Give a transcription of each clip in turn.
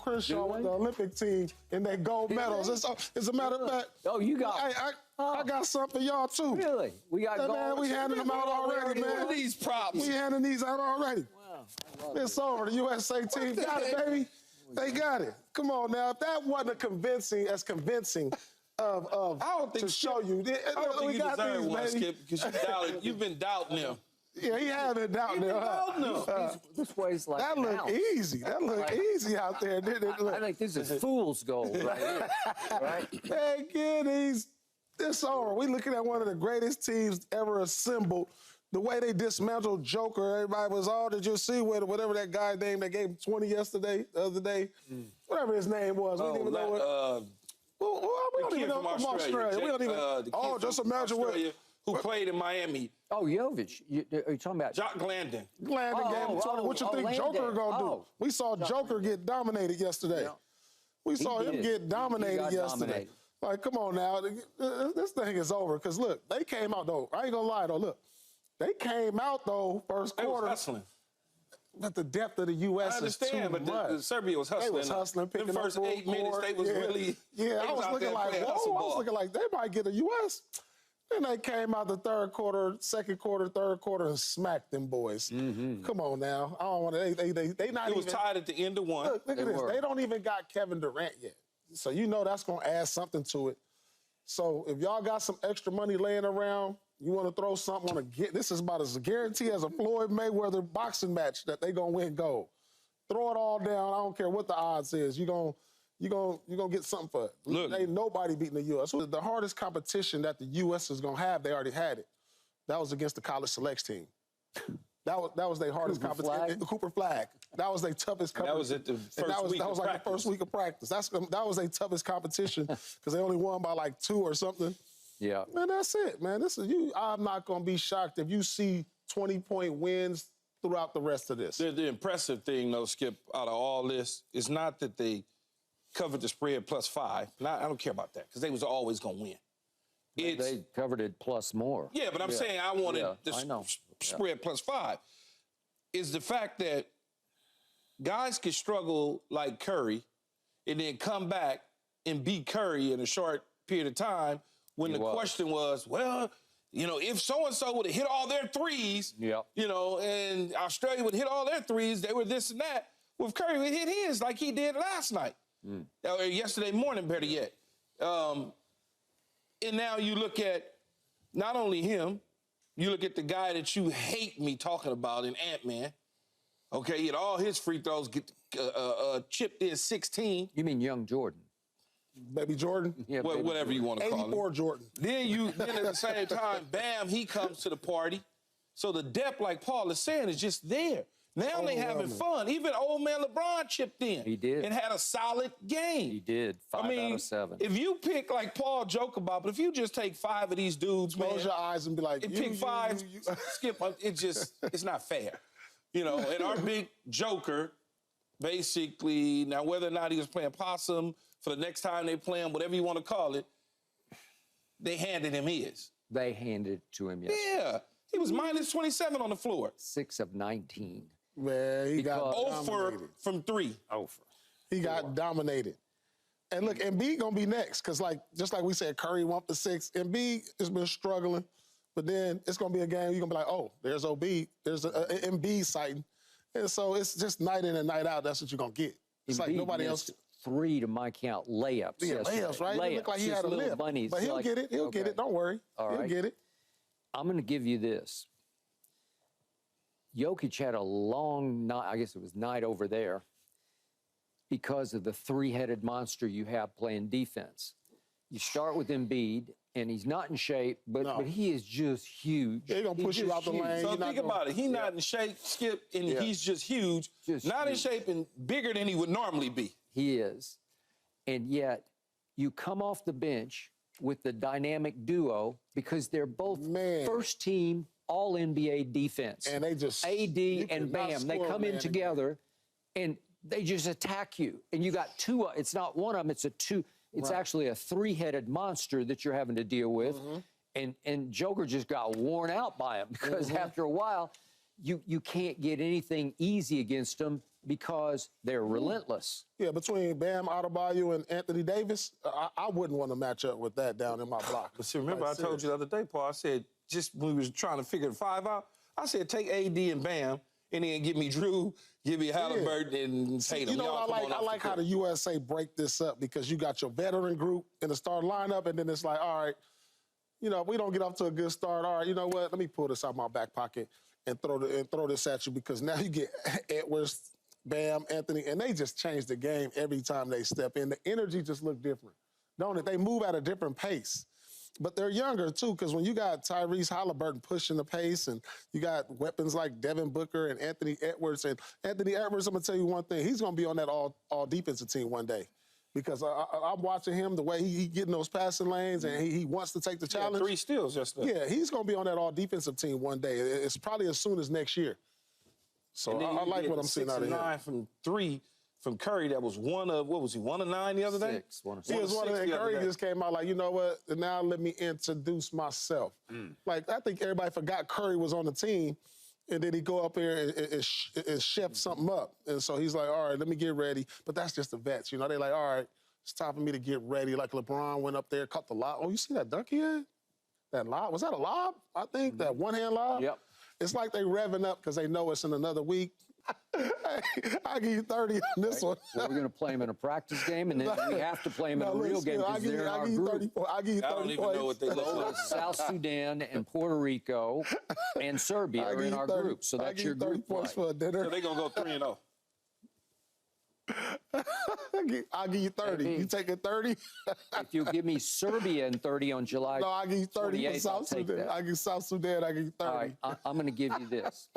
Crenshaw with the Olympic team and they gold medals. As a matter of fact, you got. I got something for y'all too. Really? We got gold. Man, we handing them out already, man. These props. We handing these out already. Wow, it's over. The USA team got it, baby. They got it. Come on now. If that wasn't convincing of I don't think to show you. I don't think you deserve one, Skip, because you've been doubting him. Yeah, he had been doubting him. This weighs like that looked easy. That looked easy out there, didn't it? I think this is fool's gold right here. Right? Hey, kiddies, it's over. We looking at one of the greatest teams ever assembled. The way they dismantled Joker, everybody was all, did you see whatever that guy named that gave him 20 the other day? Whatever his name was. We didn't even know what. We don't even know from Australia. We don't even. Just imagine what. Who played in Miami. Oh, Jovic. Are you talking about? Jock Glandon. Glandon gave him 20. What you think Joker going to do? We saw Joker get dominated yesterday. Yeah. We saw him get dominated yesterday. Like, come on now. This thing is over. Because, look, they came out, though. I ain't going to lie, though. Look, they came out, though, first quarter. They was hustling. But the depth of the U.S. is too much. But Serbia was hustling. They was hustling, picking up the first 8 minutes, they was really... Yeah, I was looking like, whoa. I was looking like they might get the U.S. Then they came out the third quarter, second quarter, third quarter, and smacked them boys. Come on now. I don't want to. They not even. It was tied at the end of one. Look at this. They don't even got Kevin Durant yet. So you know that's going to add something to it. So if y'all got some extra money laying around, you want to throw something on this is about as a guarantee as a Floyd Mayweather boxing match that they going to win gold. Throw it all down. I don't care what the odds is. You're gonna get something for it. Look, ain't nobody beating the U.S. The hardest competition that the U.S. is gonna have, they already had it. That was against the college selects team. That was their hardest competition. Cooper Flag. That was their toughest competition. That was at the first week. That was like the first week of practice. That was their toughest competition because they only won by like 2 or something. Yeah. Man, that's it, man. This is you. I'm not gonna be shocked if you see 20-point wins throughout the rest of this. The impressive thing, though, Skip, out of all this, is not that they covered the spread +5. I don't care about that because they was always going to win. They covered it plus more. Yeah, but I'm saying I wanted the spread +5. Is the fact that guys can struggle like Curry and then come back and beat Curry in a short period of time when the question was, well, you know, if so-and-so would have hit all their threes, you know, and Australia would hit all their threes, they were this and that. Well, if Curry would hit his like he did last night. Or yesterday morning, better yet. And now you look at not only him, you look at the guy that you hate me talking about in Ant-Man. Okay, he had all his free throws get chipped in 16. You mean young Jordan? Baby Jordan? Yeah, whatever you want to call him. 84 Jordan. Then at the same time, bam, he comes to the party. So the depth, like Paul is saying, is just there. Now they having fun. Even old man LeBron chipped in. He did. And had a solid game. He did. 5 out of 7. If you pick, like Paul joke about, but if you just take 5 of these dudes, close your eyes and be like, pick 5, Skip, it's not fair. You know, and our big joker, basically, now whether or not he was playing possum, for the next time they play him, whatever you want to call it, they handed him his. They handed it to him, yes. Yeah. He was minus 27 on the floor. 6 of 19. Man, he got dominated. 0 from 3. 0 for. He got dominated. And look, Embiid gonna be next, because just like we said, Curry 1 for 6. Embiid has been struggling, but then it's gonna be a game you're gonna be like, oh, there's OB, there's an Embiid sighting. And so it's just night in and night out, that's what you're gonna get. It's Embiid like nobody else. 3 to my count layups. Yeah, layups, right? Layups. It looked like he had a lip. Bunnies. But he'll get it. He'll get it. Don't worry. He'll get it. I'm going to give you this. Jokic had a long night, I guess it was night over there, because of the 3-headed monster you have playing defense. You start with Embiid, and he's not in shape, but he is just huge. Yeah, he's going to push you out the lane. So think about it. He's not in shape, Skip, and he's just huge. Not in shape and bigger than he would normally be. He is. And yet, you come off the bench with the dynamic duo because they're both first-team All-NBA defense. And they just... AD and Bam, they come in together, and they just attack you. And you got 2, it's not one of them, it's a 2. It's actually a 3-headed monster that you're having to deal with. And Joker just got worn out by him because after a while, you can't get anything easy against him. because they're relentless. Yeah, between Bam Adebayo and Anthony Davis, I wouldn't want to match up with that down in my block. But see, remember I told you the other day, Paul, I said, just when we was trying to figure the 5 out, I said, take AD and Bam, and then give me Drew, give me Halliburton, and Tatum. You know what I like how the USA break this up, because you got your veteran group in the starting lineup, and then it's like, all right, you know, we don't get off to a good start. All right, you know what? Let me pull this out of my back pocket and throw this at you, because now you get Edwards, Bam, Anthony, and they just change the game every time they step in. The energy just look different, don't it? They move at a different pace. But they're younger, too, because when you got Tyrese Halliburton pushing the pace, and you got weapons like Devin Booker and Anthony Edwards. And Anthony Edwards, I'm going to tell you one thing. He's going to be on that all-defensive team one day, because I'm watching him, the way he get in those passing lanes, and he wants to take the challenge. 3 steals yesterday. Yeah, he's going to be on that all-defensive team one day. It's probably as soon as next year. So I like what I'm seeing out of him. 9 from 3 from Curry. That was one of, what was he, 1 of 9 the other day? 6. One of He was 1 of 6. Curry just came out like, you know what? Now let me introduce myself. Like, I think everybody forgot Curry was on the team, and then he go up there and chef something up. And so he's like, all right, let me get ready. But that's just the vets, you know? They like, all right, it's time for me to get ready. Like LeBron went up there, caught the lob. Oh, you see that dunk he had? That lob? Was that a lob? I think that one-hand lob? Yep. It's like they revving up because they know it's in another week. I'll give you 30 on this one. Well, we're going to play him in a practice game, and then we have to play him in a real game because they're in our group. I'll give you 30 I don't even know what they look like. South Sudan and Puerto Rico and Serbia are in our group, so that's your group play. For a dinner. So they're going to go 3-0. I'll give you 30. You taking 30? If you'll give me Serbia and 30 on July 28th, No, I'll give you 30 for South Sudan. I'll give you South Sudan, I'll give you 30. All right, I'm going to give you this.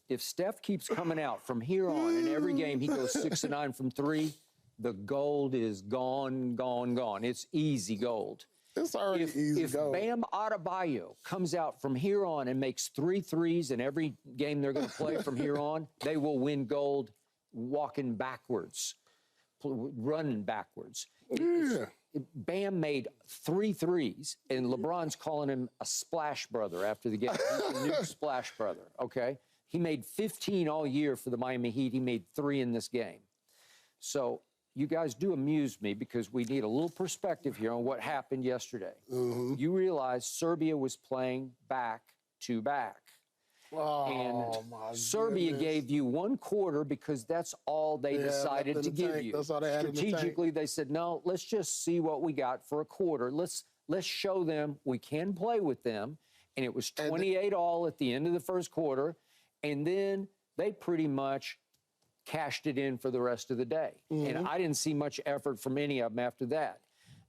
If Steph keeps coming out from here on, in every game he goes 6 of 9 from 3, the gold is gone, gone, gone. It's easy gold. It's already easy gold. If Bam Adebayo comes out from here on and makes 3 threes in every game they're going to play from here on, they will win gold walking backwards, running backwards. Yeah. Bam made 3 threes, and LeBron's calling him a splash brother after the game. He's a new splash brother, okay? He made 15 all year for the Miami Heat. He made 3 in this game. So you guys do amuse me, because we need a little perspective here on what happened yesterday. You realize Serbia was playing back-to-back. Oh, and Serbia gave you 1 quarter because that's all they decided to give you. That's all they had in the tank. Strategically, they said, no, let's just see what we got for a quarter. Let's show them we can play with them. And it was 28 all at the end of the first quarter. And then they pretty much cashed it in for the rest of the day. And I didn't see much effort from any of them after that.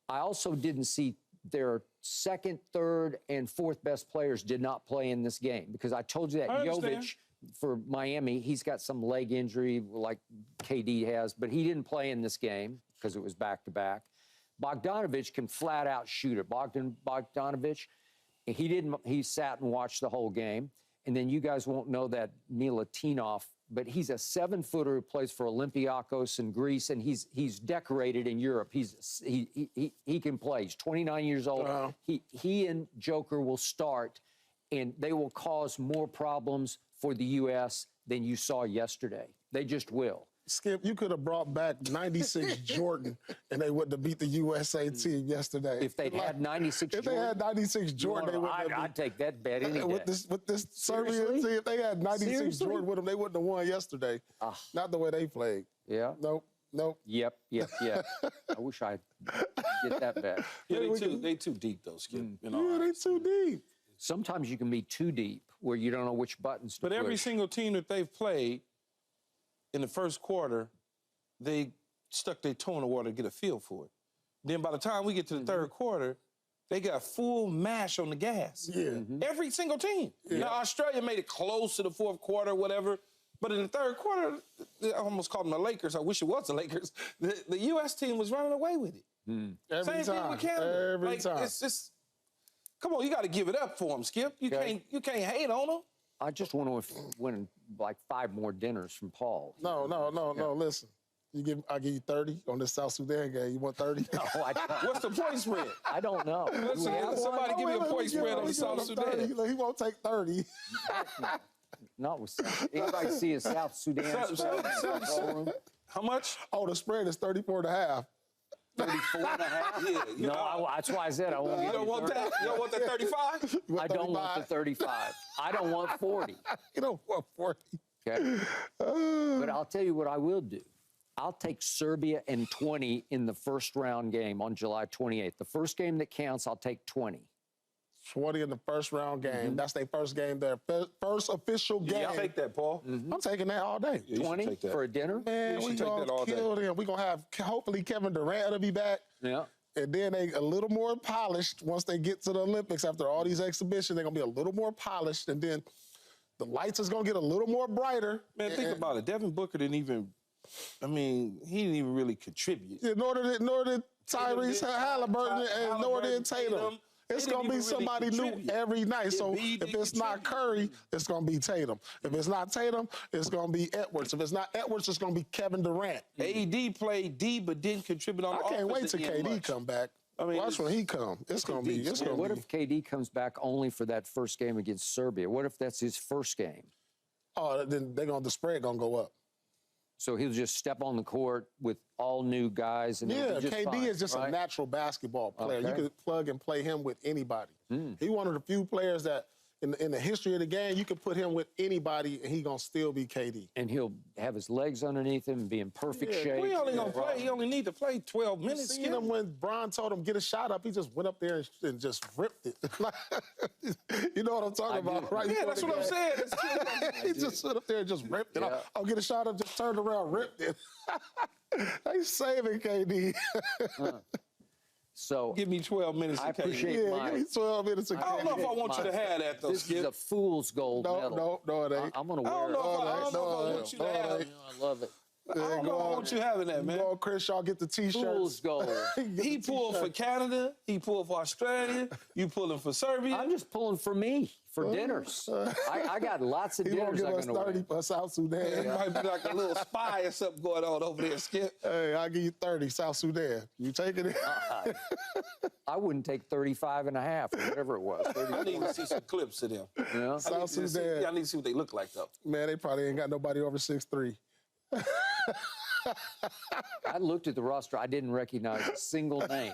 I also didn't see their second, third, and fourth best players did not play in this game, because I told you that Jovic for Miami, he's got some leg injury like KD has, but he didn't play in this game because it was back-to-back. Bogdanovic can flat out shoot it. Bogdanovic, he sat and watched the whole game. And then you guys won't know that Milutinov, but he's a 7-footer who plays for Olympiacos in Greece, and he's decorated in Europe. He can play. He's 29 years old. Wow. He and Joker will start, and they will cause more problems for the U.S. than you saw yesterday. They just will. Skip, you could have brought back 96 Jordan, and they wouldn't have beat the USA team yesterday. If they'd had 96 If Jordan. they had 96 Jordan, they wouldn't have I'd take that bet any day. With this Serbian team, if they had 96 Seriously? Jordan with them, they wouldn't have won yesterday. Not the way they played. Yeah. Nope. Yep. I wish I'd get that bet. Yeah, they too deep, though, Skip. You know, Yeah, they too deep. Sometimes you can be too deep where you don't know which buttons to But push. every single team that they've played in the first quarter, they stuck their toe in the water to get a feel for it. Then by the time we get to the third quarter, they got full mash on the gas. Yeah. Every single team. Now, Australia made it close to the fourth quarter, whatever. But in the third quarter, I almost called them the Lakers. I wish it was the Lakers. The U.S. team was running away with it. Every Same time. thing with Canada. Every time. It's just, come on, you got to give it up for them, Skip. You can't hate on them. I just want to win like 5 more dinners from Paul. No. Listen, I'll give you 30 on this South Sudan game. You want 30? No, I don't. What's the point spread? I don't know. Listen, somebody give me a point spread on the South Sudan. He won't take 30. Not with South. Anybody see a South Sudan spread in the control room? How much? Oh, the spread is 34.5. 34 and a half? Yeah. No, that's why I said I won't. You don't want that? You don't want that 35? I don't want the 35. I don't want 40. You don't want 40. Okay. But I'll tell you what I will do. I'll take Serbia and 20 in the first round game on July 28th. The first game that counts, I'll take 20. 20 in the first round game. That's their first game, their first official game. Yeah, take that, Paul. I'm taking that all day. Yeah, 20 for a dinner? Man, we gonna kill them. We're gonna have, hopefully Kevin Durant will be back. Yeah. And then they a little more polished once they get to the Olympics after all these exhibitions. They're gonna be a little more polished, and then the lights is gonna get a little more brighter. Man, think about it. Devin Booker didn't even, I mean, he didn't even really contribute. Nor did Tyrese Halliburton, and nor did Tatum. It's going to be somebody new every night. So if it's not Curry, it's going to be Tatum. If it's not Tatum, it's going to be Edwards. If it's not Edwards, it's going to be Kevin Durant. AD played D but didn't contribute on the offense. I can't wait till KD come back. I mean, watch when he come. It's going to be. What if KD comes back only for that first game against Serbia? What if that's his first game? Oh, then the spread going to go up. So he'll just step on the court with all new guys. And yeah, just KD fine, is just right? a natural basketball player. Okay. You could plug and play him with anybody. He's one of the few players that in the history of the game, you could put him with anybody and he's going to still be KD. And he'll have his legs underneath him and be in perfect shape. He only going to play. He only need to play 12 minutes. Seen him when Bron told him get a shot up, he just went up there and just ripped it. You know what I'm talking about, right? Yeah, that's what I'm saying. He just stood up there and just ripped it. Yeah. I'll get a shot up, just turned around, ripped it. They saving KD. So give me 12 minutes. I appreciate give me 12 minutes. I don't know if I want you to have that though. This is a fool's gold medal. No, it ain't. I'm gonna wear it. I don't know if I want you to have it. I love it. I don't know if I want you having that, man. Go on, Chris, y'all get the T-shirts. Fool's gold. He pulled for Canada. He pulled for Australia. You pulling for Serbia. I'm just pulling for me, for dinners. I got lots of He won't dinners give us 30 for South Sudan. It might be like a little spy or something going on over there, Skip. Hey, I'll give you 30, South Sudan. You taking it? I wouldn't take 35 and a half or whatever it was. I need to see some clips of them. Yeah. South Sudan. I need to see what they look like, though. Man, they probably ain't got nobody over 6'3". I looked at the roster. I didn't recognize a single name.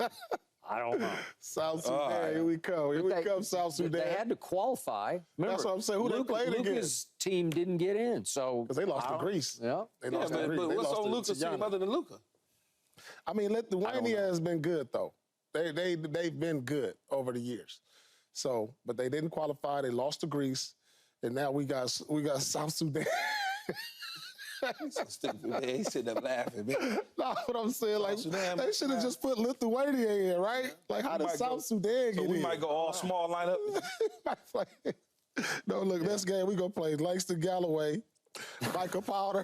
I don't know. South Sudan, here we come. Here we come, South Sudan. They had to qualify. Remember, that's what I'm saying. Who they played against? Luka's team didn't get in, so because they lost to Greece. Yeah, they lost to Greece. But what's on Luka's team other than Luka? I mean, Lithuania has been good though. They've been good over the years. So, but they didn't qualify. They lost to Greece, and now we got South Sudan. He sitting there laughing, man. No, what I'm saying, like, they should have just put Lithuania in, right? Like, how did South Sudan get in? So we might go all small lineup. No, look, this game we gonna play Langston Galloway, Micah Powder.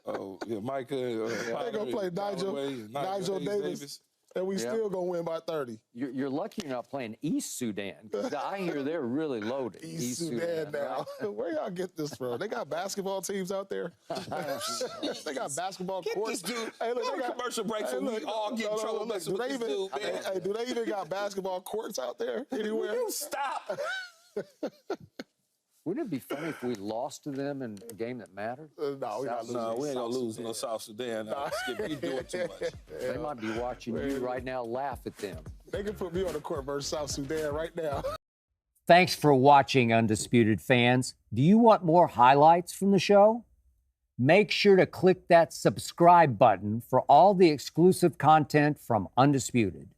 Oh, yeah, Micah. They gonna play Nigel Davis. And we still gonna win by 30. You're lucky you're not playing East Sudan, because I hear they're really loaded. East Sudan now. Right? Where y'all get this from? They got basketball teams out there. They got basketball courts. This dude. Hey, look, they got commercial break so we all get in trouble. Do they even got basketball courts out there anywhere? You stop. Wouldn't it be funny if we lost to them in a game that mattered? No, we ain't gonna lose no South Sudan. Skip, you doing too much. They might be watching you right now laugh at them. They can put me on the court versus South Sudan right now. Thanks for watching, Undisputed fans. Do you want more highlights from the show? Make sure to click that subscribe button for all the exclusive content from Undisputed.